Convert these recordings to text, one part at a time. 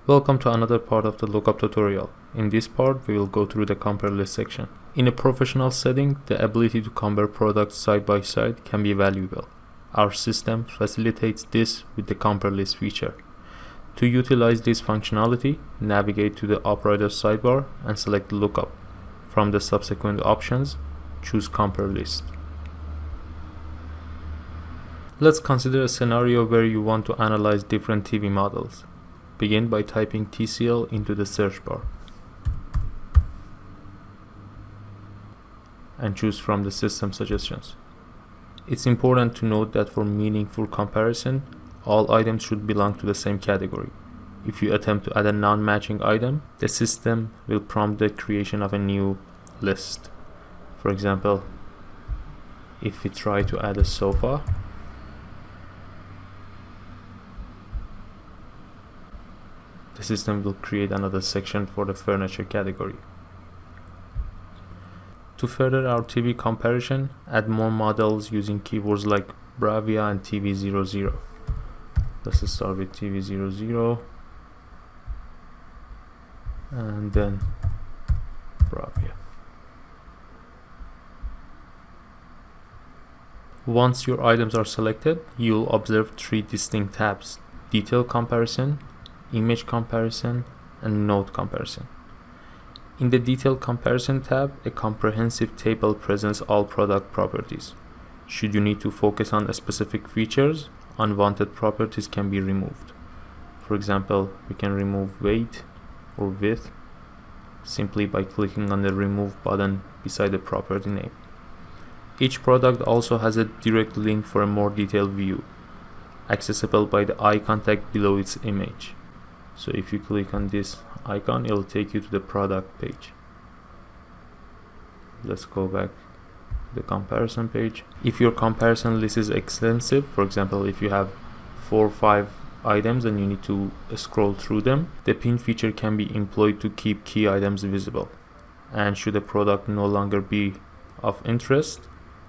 Welcome to another part of the lookup tutorial. In this part, we will go through the compare list section. In a professional setting, the ability to compare products side by side can be valuable. Our system facilitates this with the compare list feature. To utilize this functionality, navigate to the operator sidebar and select lookup. From the subsequent options, choose compare list. Let's consider a scenario where you want to analyze different TV models. Begin by typing TCL into the search bar and choose from the system suggestions. It's important to note that for meaningful comparison, all items should belong to the same category. If you attempt to add a non-matching item, the system will prompt the creation of a new list. For example, if we try to add a sofa, the system will create another section for the furniture category. To further our TV comparison, add more models using keywords like Bravia and TV00. Let's start with TV00 and then Bravia. Once your items are selected, you'll observe three distinct tabs: detail comparison, image comparison, and node comparison. In the detail comparison tab, a comprehensive table presents all product properties. Should you need to focus on specific features, unwanted properties can be removed. For example, we can remove weight or width simply by clicking on the remove button beside the property name. Each product also has a direct link for a more detailed view, accessible by the icon tag below its image. So if you click on this icon, it will take you to the product page. Let's go back to the comparison page. If your comparison list is extensive, for example, if you have 4 or 5 items and you need to scroll through them, the pin feature can be employed to keep key items visible. And should a product no longer be of interest,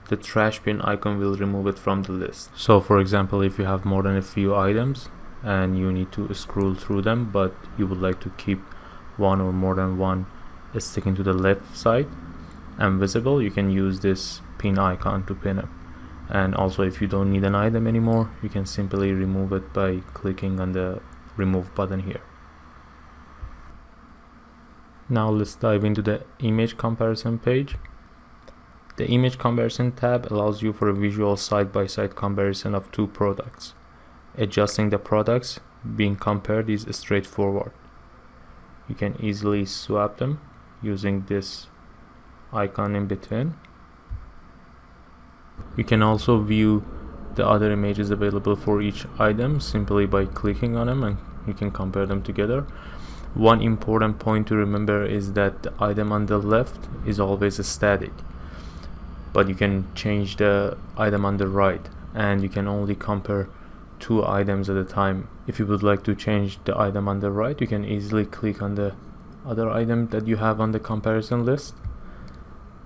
the trash bin icon will remove it from the list. So for example, if you have more than a few items and you need to scroll through them, but you would like to keep one or more than one sticking to the left side and visible, you can use this pin icon to pin it. And also, if you don't need an item anymore, you can simply remove it by clicking on the remove button here. Now let's dive into the image comparison page. The image comparison tab allows you for a visual side-by-side comparison of two products. Adjusting the products being compared is straightforward. You can easily swap them using this icon in between. You can also view the other images available for each item simply by clicking on them, and you can compare them together. One important point to remember is that the item on the left is always static, but you can change the item on the right, and you can only compare 2 items at a time. If you would like to change the item on the right, you can easily click on the other item that you have on the comparison list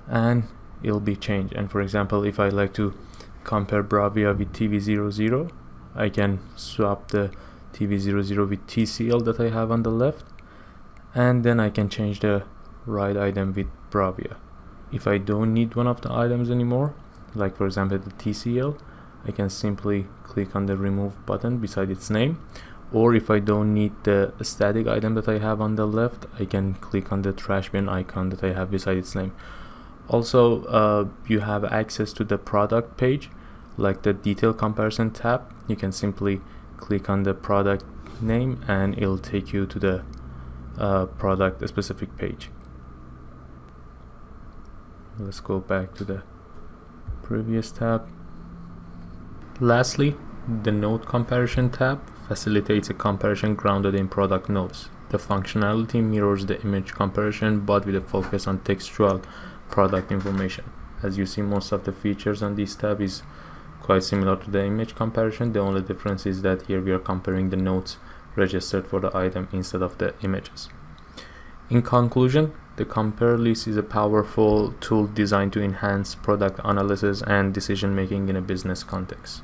and it'll be changed. And for example, if I like to compare Bravia with TV00, I can swap the TV00 with TCL that I have on the left, and then I can change the right item with Bravia. If I don't need one of the items anymore, like for example the TCL, I can simply click on the remove button beside its name. Or if I don't need the static item that I have on the left, I can click on the trash bin icon that I have beside its name. Also, you have access to the product page, like the detail comparison tab. You can simply click on the product name and it'll take you to the product specific page. Let's go back to the previous tab. Lastly, the node comparison tab facilitates a comparison grounded in product nodes. The functionality mirrors the image comparison, but with a focus on textual product information. As you see, most of the features on this tab is quite similar to the image comparison. The only difference is that here we are comparing the nodes registered for the item instead of the images. In conclusion, the compare list is a powerful tool designed to enhance product analysis and decision making in a business context.